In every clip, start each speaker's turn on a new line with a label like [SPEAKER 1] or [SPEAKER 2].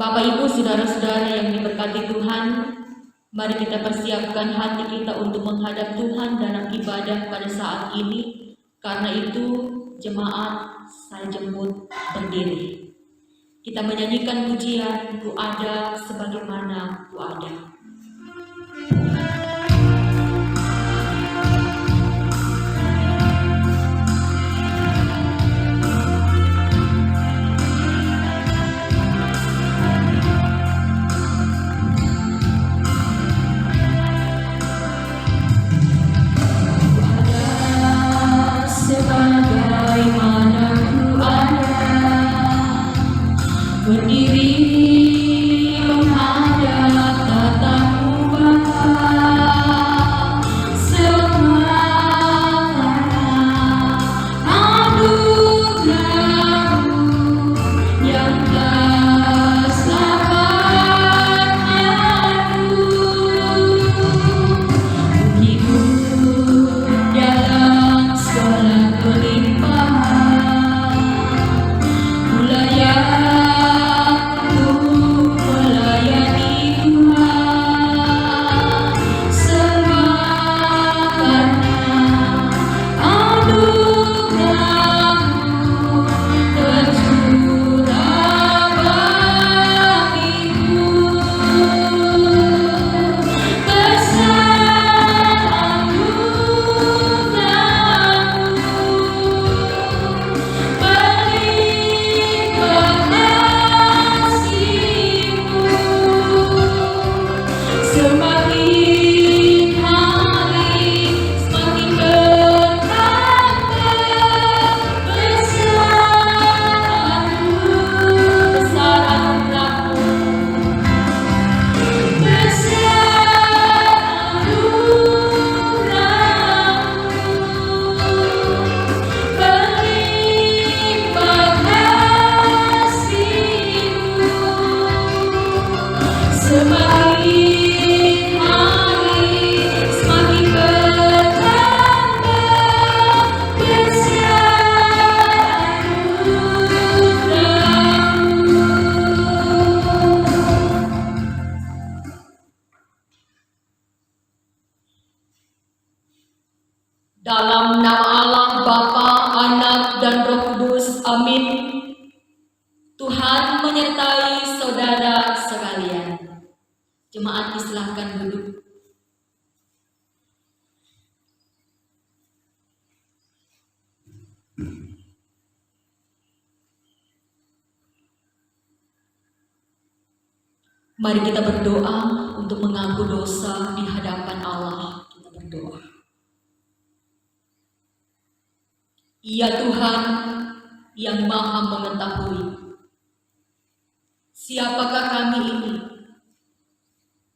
[SPEAKER 1] Bapak, Ibu, saudara-saudara yang diberkati Tuhan, mari kita persiapkan hati kita untuk menghadap Tuhan dalam ibadah pada saat ini. Karena itu, jemaat, saya jemput berdiri. Kita menyanyikan pujian, Ku ada sebagaimana Ku ada. Berdiri menghadap tatamu Bapa, semua anugerah-Mu yang telah selamatkan aku. Hidup dalam segala kelimpahan, layak dalam nama Allah Bapa, Anak, dan Roh Kudus. Amin. Tuhan menyertai saudara sekalian. Jemaat disilahkan duduk. Mari kita berdoa untuk mengaku dosa di hadapan Allah. Kita berdoa. Ya Tuhan yang Maha Mengetahui, siapakah kami ini?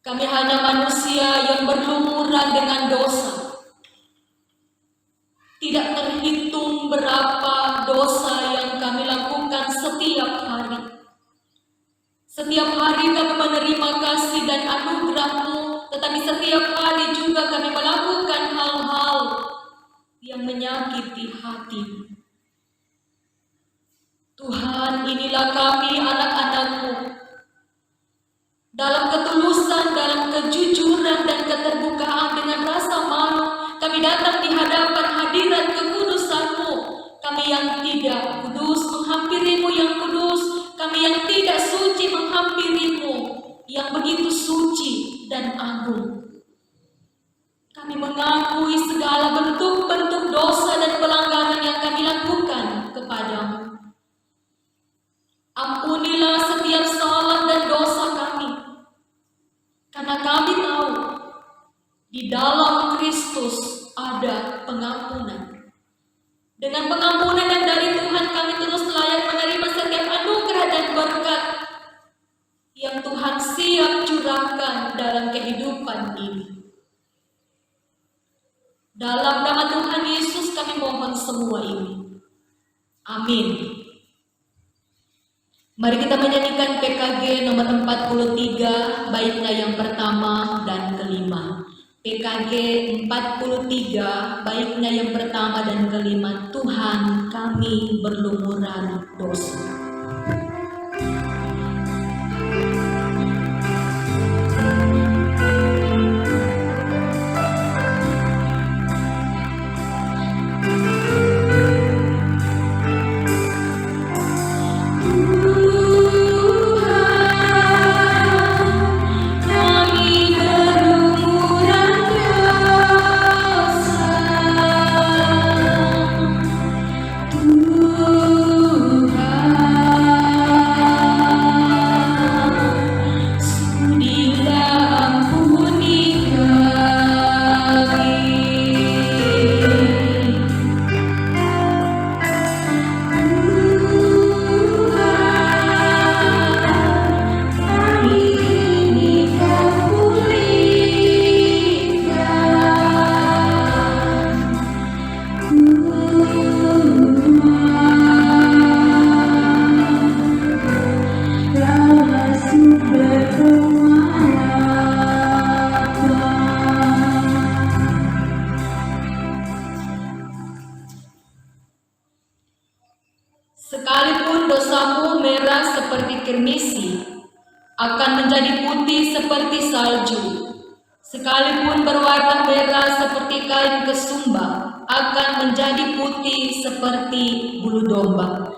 [SPEAKER 1] Kami hanya manusia yang berlumuran dengan dosa. Tidak terhitung berapa dosa yang kami lakukan setiap hari. Setiap hari kami menerima kasih dan anugerah-Mu, tetapi setiap hari juga kami melakukan hal-hal yang menyakiti hati. Tuhan, inilah kami anak-anak-Mu. Dalam ketulusan, dalam kejujuran dan keterbukaan dengan rasa malu, kami datang di hadapan hadirat kekudusan-Mu. Kami yang tidak kudus menghampiri-Mu yang kudus, kami yang tidak suci menghampiri-Mu yang begitu suci dan agung. Kami mengakui segala bentuk-bentuk dosa dan pelanggaran yang kami lakukan kepadamu. Ampunilah setiap salah dan dosa kami, karena kami tahu di dalam Kristus ada pengampunan. Dengan pengampunan yang dari Tuhan, kami terus layak menerima setiap anugerah dan berkat yang Tuhan siap curahkan dalam kehidupan ini. Dalam nama Tuhan Yesus kami mohon semua ini. Amin. Mari kita menyanyikan PKG nomor 43, baiknya yang pertama dan kelima. PKG 43, baiknya yang pertama dan kelima. Tuhan, kami berlumuran dosa. merah seperti kirmisi, akan menjadi putih seperti salju. Sekalipun berwarna merah seperti kain kesumba, akan menjadi putih seperti bulu domba.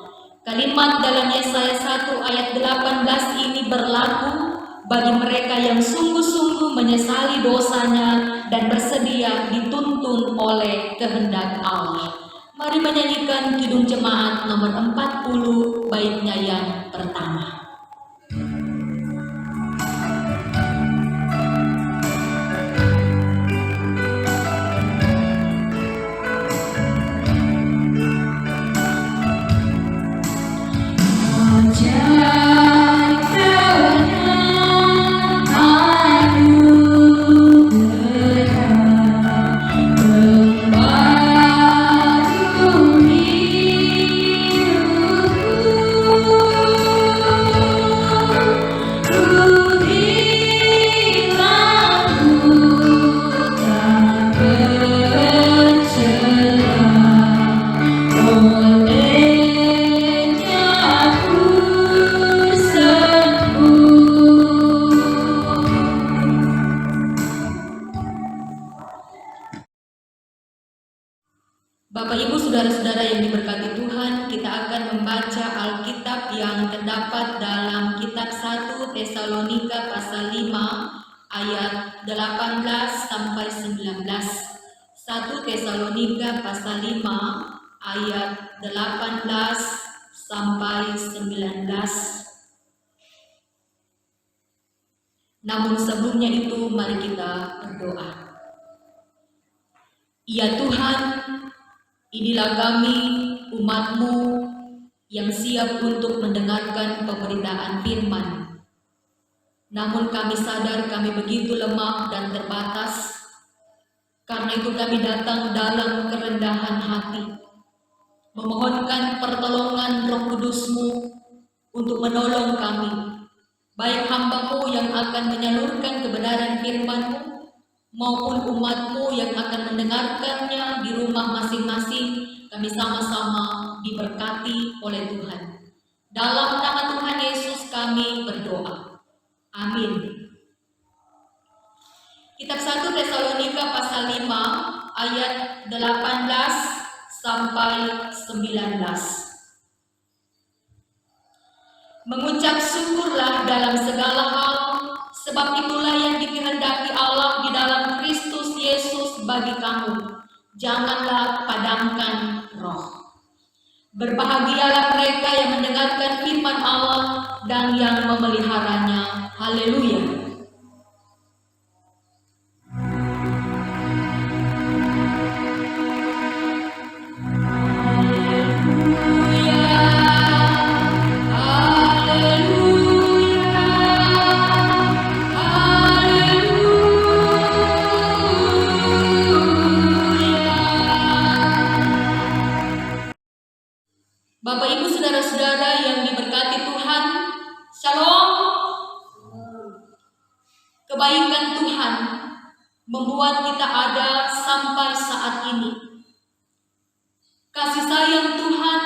[SPEAKER 1] Kalimat dalam Yesaya 1 ayat 18 ini berlaku bagi mereka yang sungguh-sungguh menyesali dosanya dan bersedia dituntun oleh kehendak Allah. Mari menyanyikan Kidung Jemaat nomor 40 baitnya yang pertama. Bapak Ibu Saudara-saudara yang diberkati Tuhan, kita akan membaca Alkitab yang terdapat dalam kitab 1 Tesalonika pasal 5 ayat 18 sampai 19. 1 Tesalonika pasal 5 ayat 18 sampai 19. Namun sebelumnya itu mari kita berdoa. Ya Tuhan, inilah kami, umat-Mu, yang siap untuk mendengarkan pemberitaan firman. Namun kami sadar kami begitu lemah dan terbatas. Karena itu kami datang dalam kerendahan hati, memohonkan pertolongan Roh Kudus-Mu untuk menolong kami, baik hamba-Mu yang akan menyalurkan kebenaran firman-Mu, maupun umat-Mu yang akan mendengarkannya di rumah masing-masing. Kami sama-sama diberkati oleh Tuhan. Dalam nama Tuhan Yesus kami berdoa. Amin. Kitab 1 Tesalonika pasal 5 ayat 18 sampai 19. Mengucap syukurlah dalam segala hal, sebab itulah yang dikehendaki Allah di dalam Kristus Yesus bagi kamu. Janganlah padamkan roh. Berbahagialah mereka yang mendengarkan firman Allah dan yang memeliharanya. Haleluya. Bapak Ibu Saudara-saudara yang diberkati Tuhan, Shalom. Kebaikan Tuhan membuat kita ada sampai saat ini. Kasih sayang Tuhan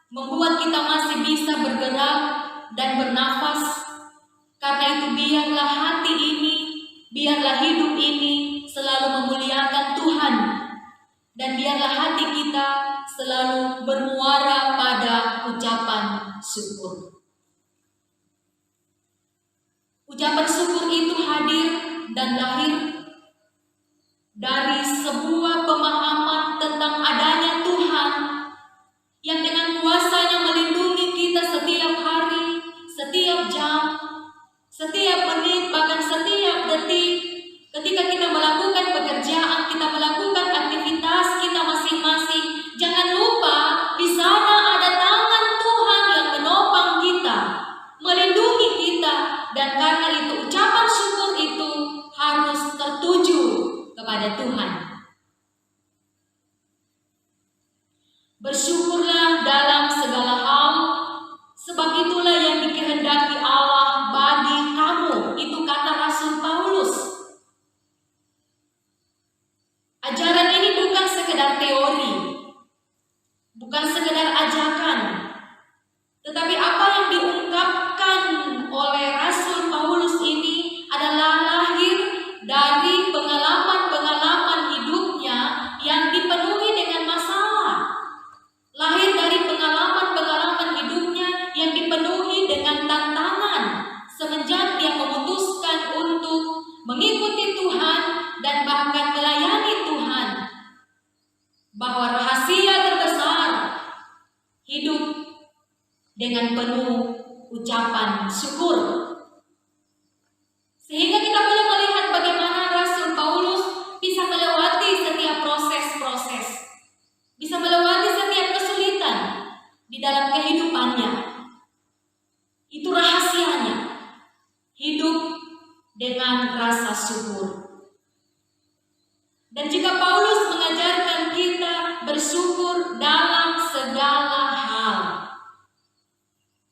[SPEAKER 1] membuat kita masih bisa bergerak dan bernafas. Karena itu biarlah hati ini, biarlah hidup ini selalu memuliakan Tuhan. Dan biarlah hati kita selalu bermuara pada ucapan syukur. Ucapan syukur itu hadir dan lahir dari sebuah pemahaman tentang adanya Tuhan yang dengan kuasanya melindungi kita setiap hari, setiap jam, setiap menit, bahkan setiap detik. Ketika kita melakukan pekerjaan, kita melakukan aktivitas kita masing-masing, jangan lupa di sana ada tangan Tuhan yang menopang kita, melindungi kita, dan karena itu ucapan syukur itu harus tertuju kepada Tuhan. Bersyukurlah dalam segala hal, sebab itulah yang dikehendaki Allah bagi kamu. Itu kata Rasul Paulus. Ajaran ini bukan sekedar teori, bukan sekedar ajakan, tetapi apa yang dengan penuh ucapan syukur. Sehingga kita boleh melihat bagaimana Rasul Paulus bisa melewati setiap proses-proses, bisa melewati setiap kesulitan di dalam kehidupannya. Itu rahasianya, hidup dengan rasa syukur. Dan jika Paulus mengajarkan kita bersyukur dalam segala hal,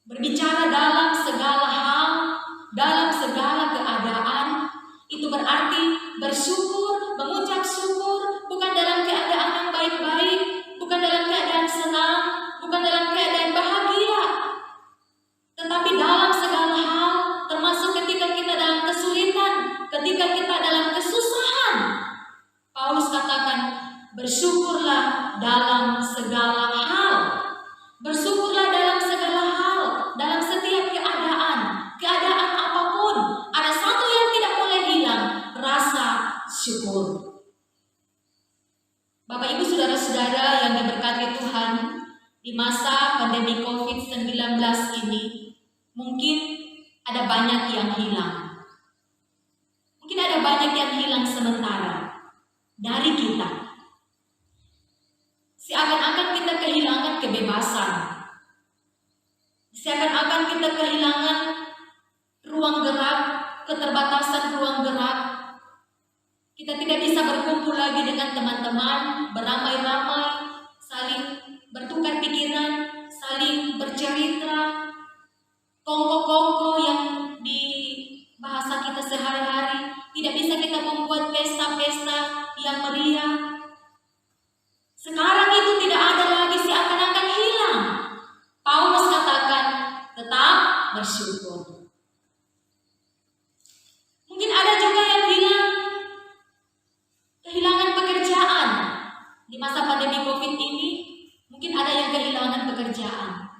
[SPEAKER 1] berbicara dalam segala hal, dalam segala keadaan, itu berarti bersyukur, mengucap syukur, bukan dalam keadaan yang baik-baik, bukan dalam keadaan senang, bukan dalam keadaan bahagia, tetapi dalam segala hal, termasuk ketika kita dalam kesulitan, ketika kita dalam kesusahan. Paulus katakan, bersyukurlah dalam segala hal. Bersyukurlah dalam segala hal, dalam setiap keadaan apapun. Ada satu yang tidak boleh hilang, rasa syukur. Bapak Ibu saudara-saudara yang diberkati Tuhan, di masa pandemi COVID-19 ini, mungkin ada banyak yang hilang. Mungkin ada banyak yang hilang sementara dari kita. Seakan-akan kita kehilangan kebebasan. Seakan-akan kita kehilangan ruang gerak, keterbatasan ruang gerak. Kita tidak bisa berkumpul lagi dengan teman-teman, beramai-ramai, saling bertukar pikiran, saling bercerita, kongko-kongko yang di bahasa kita sehari-hari. Tidak bisa kita membuat pesta-pesta yang meriah. Sekarang itu tidak ada lagi, seakan-akan hilang. Paulus katakan, tetap bersyukur. Mungkin ada juga yang hilang, kehilangan pekerjaan. Di masa pandemi COVID ini, mungkin ada yang kehilangan pekerjaan.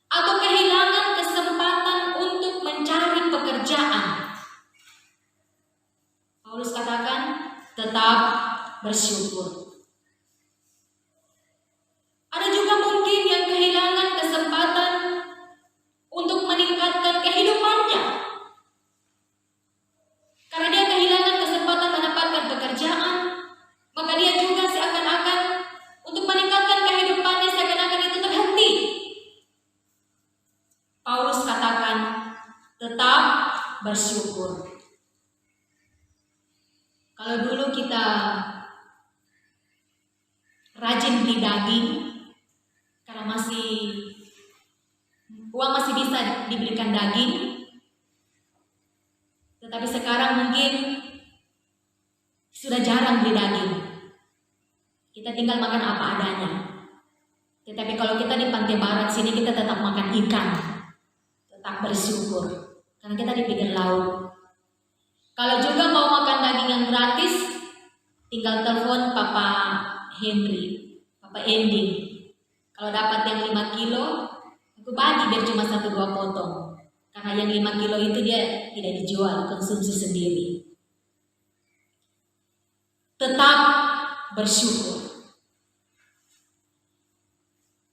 [SPEAKER 1] Atau kehilangan kesempatan untuk mencari pekerjaan. Paulus katakan, tetap bersyukur. Ada juga mungkin yang kehilangan kesempatan untuk meningkatkan kehidupannya. Karena dia kehilangan kesempatan mendapatkan pekerjaan, maka dia juga seakan-akan untuk meningkatkan kehidupannya, seakan-akan itu terhenti. Paulus katakan, tetap bersyukur. Kalau dulu kita rajin beli daging, karena uang masih bisa dibelikan daging, tetapi sekarang mungkin sudah jarang beli daging. Kita tinggal makan apa adanya. Tetapi kalau kita di pantai barat sini, kita tetap makan ikan, tetap bersyukur, karena kita di pinggir laut. Kalau juga mau makan daging yang gratis, tinggal telepon Papa Henry, Papa Ending. Kalau dapat yang 5 kilo, aku bagi biar cuma 1-2 potong. Karena yang 5 kilo itu dia tidak dijual, konsumsi sendiri. Tetap bersyukur.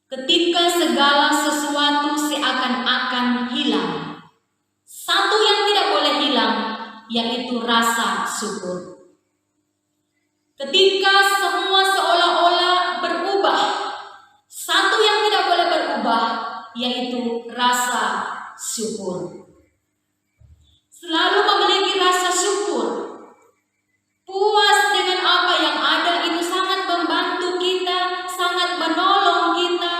[SPEAKER 1] Ketika segala sesuatu seakan-akan hilang, satu yang tidak boleh hilang, yaitu rasa syukur. Ketika semua seolah-olah berubah, satu yang tidak boleh berubah, yaitu rasa syukur. Selalu memiliki rasa syukur, puas dengan apa yang ada, itu sangat membantu kita, sangat menolong kita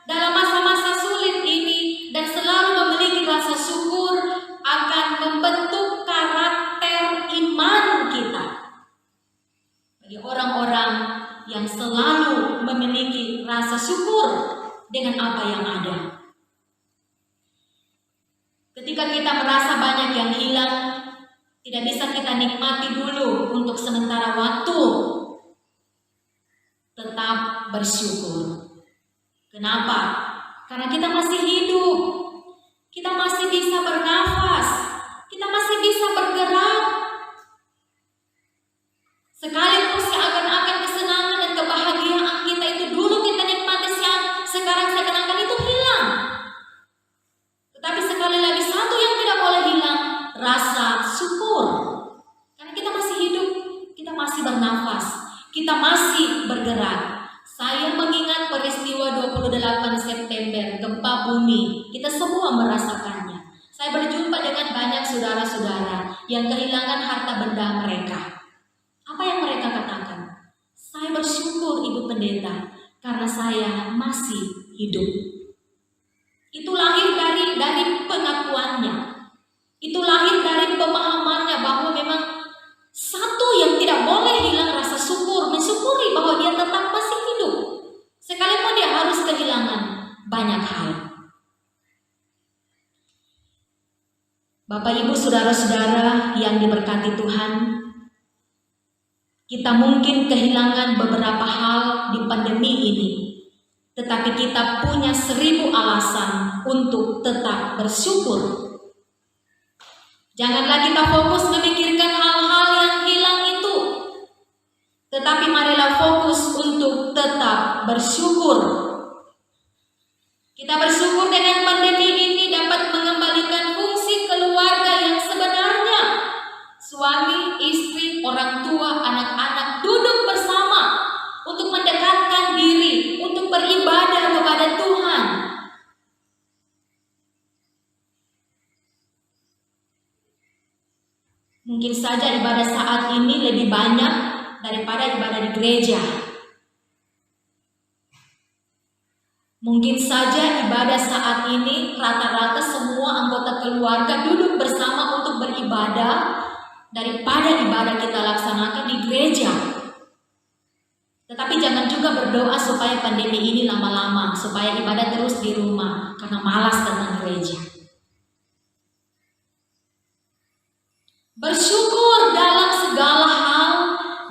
[SPEAKER 1] dalam masa-masa sulit ini. Dan selalu memiliki rasa syukur akan membentuk karakter iman kita. Bagi orang-orang yang selalu memiliki rasa syukur dengan apa yang ada. Ketika kita merasa banyak yang hilang, tidak bisa kita nikmati dulu untuk sementara waktu. Tetap bersyukur. Kenapa? Karena kita masih hidup. Kita masih bisa bernafas. Kita masih bisa bergerak. Sekalipun seakan-akan kesenangan dan kebahagiaan kita itu dulu kita nikmati, sekarang seakan-akan itu hilang. bergerak. Saya mengingat peristiwa 28 September, gempa bumi. Kita semua merasakannya. Saya berjumpa dengan banyak saudara-saudara yang kehilangan harta benda mereka. Apa yang mereka katakan? Saya bersyukur Ibu Pendeta karena saya masih hidup. Itu lahir dari pengakuannya. Itu lahir dari pemahamannya bahwa memang satu yang tidak boleh hilang rasa syukur, mensyukuri bahwa dia tetap masih hidup. Sekalipun dia harus kehilangan banyak hal. Bapak Ibu saudara-saudara yang diberkati Tuhan, kita mungkin kehilangan beberapa hal di pandemi ini, tetapi kita punya 1000 alasan untuk tetap bersyukur. Janganlah kita fokus memikirkan hal-hal yang hilang itu, tetapi marilah fokus untuk tetap bersyukur. Kita bersyukur dengan pandemi ini dapat mengembalikan fungsi keluarga yang sebenarnya. Suami, istri, orang tua, anak-anak duduk bersama untuk mendekatkan diri, untuk beribadah kepada Tuhan. Mungkin saja ibadah saat ini lebih banyak daripada ibadah di gereja. Mungkin saja ibadah saat ini rata-rata semua anggota keluarga duduk bersama untuk beribadah daripada ibadah kita laksanakan di gereja. Tetapi jangan juga berdoa supaya pandemi ini lama-lama, supaya ibadah terus di rumah karena malas datang gereja. Bersyukur dalam segala hal,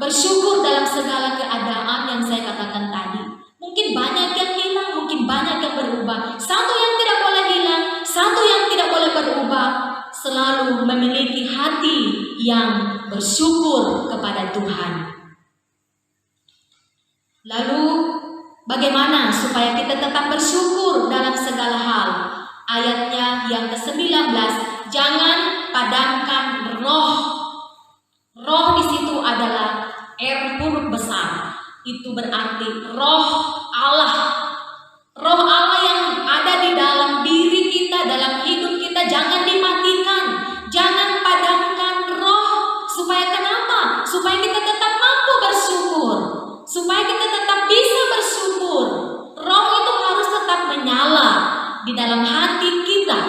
[SPEAKER 1] bersyukur dalam segala keadaan yang saya katakan tadi. Mungkin banyak yang hilang, mungkin banyak yang berubah. Satu yang tidak boleh hilang, satu yang tidak boleh berubah, selalu memiliki hati yang bersyukur kepada Tuhan. Lalu bagaimana supaya kita tetap bersyukur dalam segala hal? Ayatnya yang ke-19, jangan padamkan roh. Roh di situ adalah R huruf besar. Itu berarti roh Allah. Roh Allah yang ada di dalam diri kita, dalam hidup kita, jangan dimatikan. Jangan padamkan roh. Supaya kenapa? Supaya kita tetap mampu bersyukur. Supaya kita tetap bisa bersyukur. Roh itu harus tetap menyala di dalam hati kita,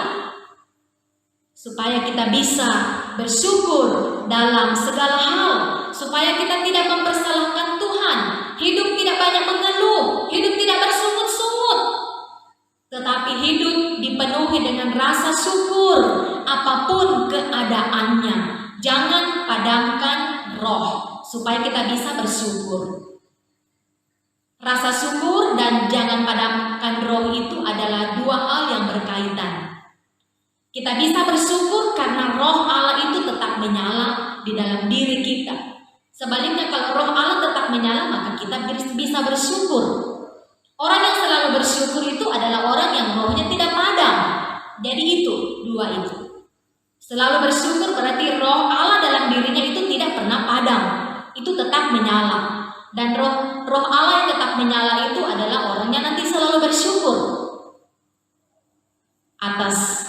[SPEAKER 1] supaya kita bisa bersyukur dalam segala hal, supaya kita tidak mempersalahkan Tuhan, hidup tidak banyak mengeluh, hidup tidak bersungut-sungut, tetapi hidup dipenuhi dengan rasa syukur apapun keadaannya. Jangan padamkan roh, supaya kita bisa bersyukur. Rasa syukur dan jangan padamkan roh itu adalah dua hal yang berkaitan. Kita bisa bersyukur karena roh Allah itu tetap menyala di dalam diri kita. Sebaliknya kalau roh Allah tetap menyala, maka kita bisa bersyukur. Orang yang selalu bersyukur itu adalah orang yang rohnya tidak padam. Jadi itu, dua itu. Selalu bersyukur berarti roh Allah dalam dirinya itu tidak pernah padam. Itu tetap menyala. Dan roh Allah yang tetap menyala itu adalah orangnya nanti selalu bersyukur atas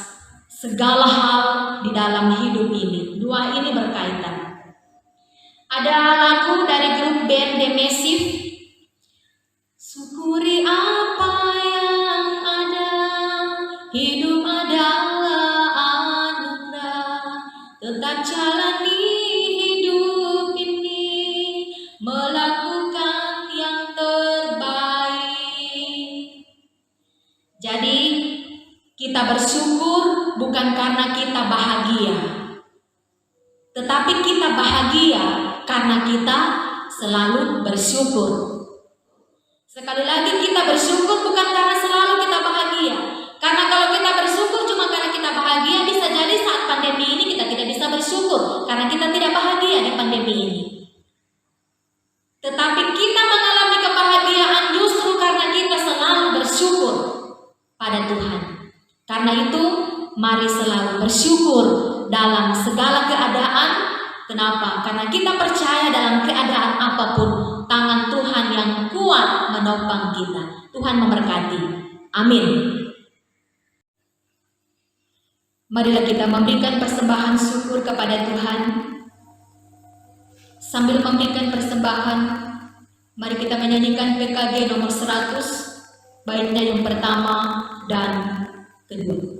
[SPEAKER 1] segala hal di dalam hidup ini. Dua ini berkaitan. Ada lagu dari grup band The Massive. Syukuri apa yang ada, hidup adalah anugerah, tetap jalani hidup ini, melakukan yang terbaik. Jadi kita bersyukur bukan karena kita bahagia, tetapi kita bahagia karena kita selalu bersyukur. Sekali lagi, kita bersyukur bukan karena selalu kita bahagia. Karena kalau kita bersyukur cuma karena kita bahagia, bisa jadi saat pandemi ini kita tidak bisa bersyukur karena kita tidak bahagia di pandemi ini. Tetapi kita mengalami kebahagiaan justru karena kita selalu bersyukur pada Tuhan. Karena itu, mari selalu bersyukur dalam segala keadaan. Kenapa? Karena kita percaya dalam keadaan apapun, tangan Tuhan yang menopang kita. Tuhan memberkati. Amin. Marilah kita memberikan persembahan syukur kepada Tuhan. Sambil memberikan persembahan, mari kita menyanyikan PKG nomor 100, baitnya yang pertama dan kedua.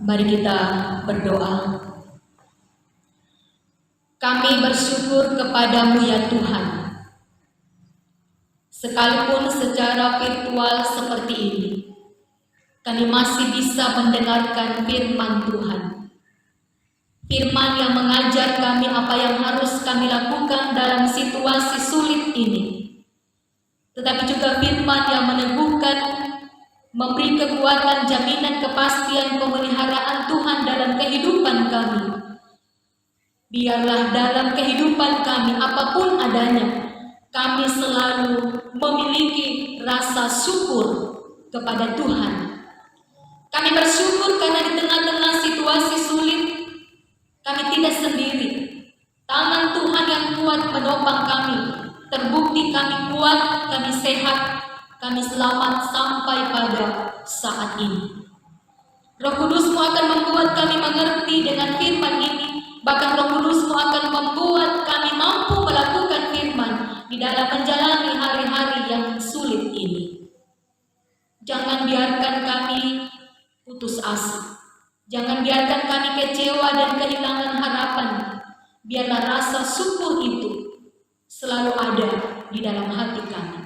[SPEAKER 1] Mari kita berdoa. Kami bersyukur kepadamu ya Tuhan. Sekalipun secara virtual seperti ini, kami masih bisa mendengarkan firman Tuhan. Firman yang mengajar kami apa yang harus kami lakukan dalam situasi sulit ini. Tetapi juga firman yang meneguhkan, memberi kekuatan, jaminan, kepastian, pemeliharaan Tuhan dalam kehidupan kami. Biarlah dalam kehidupan kami, apapun adanya, kami selalu memiliki rasa syukur kepada Tuhan. Kami bersyukur karena di tengah-tengah situasi sulit, kami tidak sendiri. Tangan Tuhan yang kuat menopang kami. Terbukti kami kuat, kami sehat, kami selamat sampai pada saat ini. Roh Kudus-Mu akan membuat kami mengerti dengan firman ini. Bahkan Roh Kudus-Mu akan membuat kami mampu melakukan firman di dalam menjalani hari-hari yang sulit ini. Jangan biarkan kami putus asa. Jangan biarkan kami kecewa dan kehilangan harapan. Biarlah rasa syukur itu selalu ada di dalam hati kami.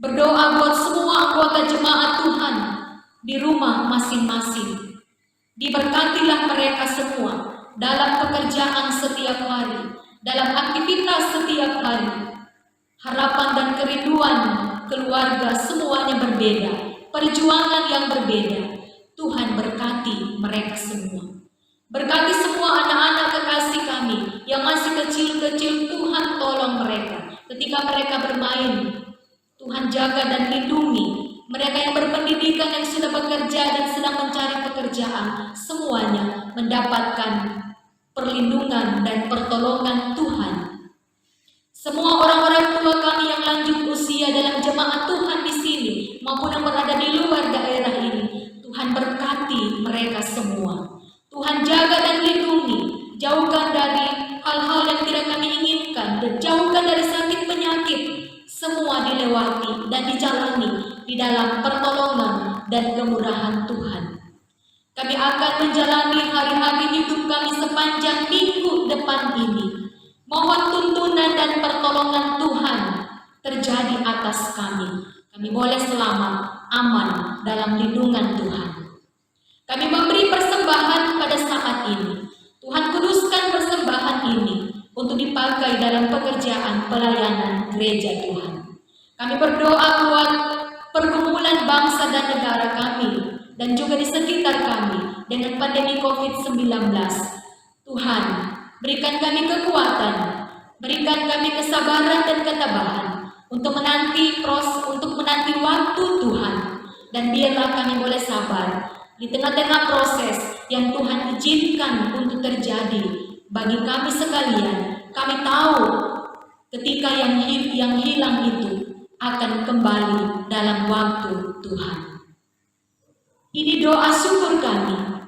[SPEAKER 1] Berdoa buat semua anggota jemaat Tuhan di rumah masing-masing. Diberkatilah mereka semua dalam pekerjaan setiap hari, dalam aktivitas setiap hari. Harapan dan kerinduan keluarga semuanya berbeda, perjuangan yang berbeda. Tuhan berkati mereka semua. Berkati semua anak-anak kekasih kami yang masih kecil-kecil. Tuhan tolong mereka ketika mereka bermain. Tuhan jaga dan lindungi mereka yang berpendidikan, yang sudah bekerja dan sedang mencari pekerjaan. Semuanya mendapatkan perlindungan dan pertolongan Tuhan. Semua orang-orang tua kami yang lanjut usia dalam jemaat Tuhan di sini maupun yang berada di luar daerah ini, Tuhan berkati mereka semua. Tuhan jaga dan lindungi, jauhkan dari hal-hal yang tidak kami inginkan, dan jauhkan dari sakit penyakit. Semua dilewati dan dijalani di dalam pertolongan dan kemurahan Tuhan. Kami akan menjalani hari-hari hidup kami sepanjang minggu depan ini. Mohon tuntunan dan pertolongan Tuhan terjadi atas kami. Kami boleh selamat, aman dalam lindungan Tuhan. Kami memberi persembahan pada saat ini. Tuhan kuduskan persembahan ini untuk dipakai dalam pekerjaan pelayanan gereja Tuhan. Kami berdoa buat pergumulan bangsa dan negara kami dan juga di sekitar kami dengan pandemi COVID-19. Tuhan, berikan kami kekuatan, berikan kami kesabaran dan ketabahan untuk menanti waktu Tuhan, dan biarlah kami boleh sabar di tengah-tengah proses yang Tuhan izinkan untuk terjadi bagi kami sekalian. Kami tahu ketika yang hilang itu akan kembali dalam waktu Tuhan. Ini doa syukur kami.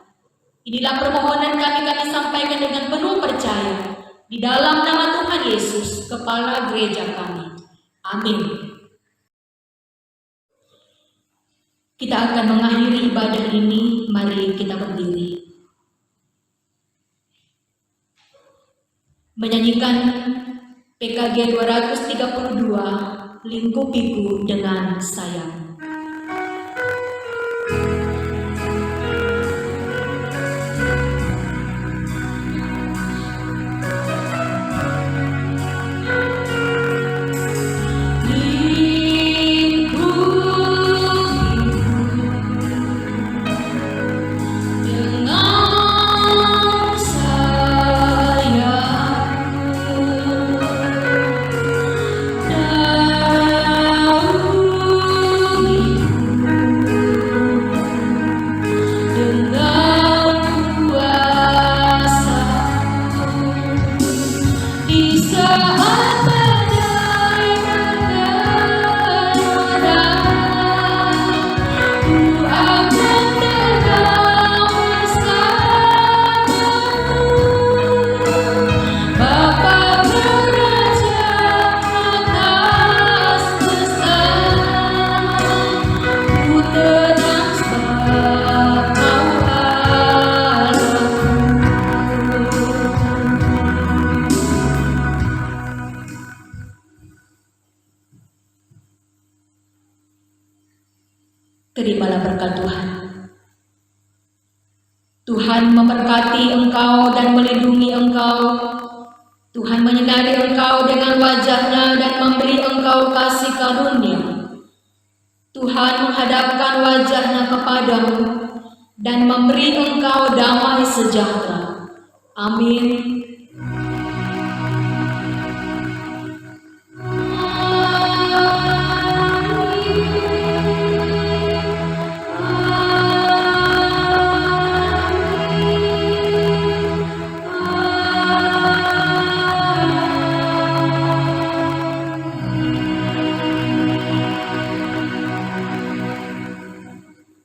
[SPEAKER 1] Inilah permohonan kami sampaikan dengan penuh percaya di dalam nama Tuhan Yesus, Kepala Gereja kami. Amin. Kita akan mengakhiri ibadah ini, mari kita berdiri. Menyanyikan PKG 232, Lingkupiku dengan Sayang. Terimalah berkat Tuhan. Tuhan memberkati engkau dan melindungi engkau. Tuhan menyinari engkau dengan wajah-Nya dan memberi engkau kasih karunia. Tuhan menghadapkan wajah-Nya kepadamu dan memberi engkau damai sejahtera. Amin.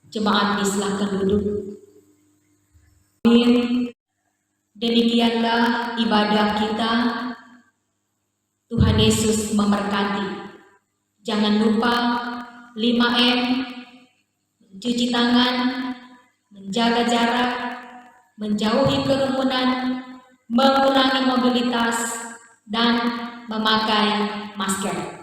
[SPEAKER 1] Jemaat disilahkan duduk. Amin. Demikianlah ibadah kita. Tuhan Yesus memberkati. Jangan lupa 5M, mencuci tangan, menjaga jarak, menjauhi kerumunan, mengurangi mobilitas, dan memakai masker.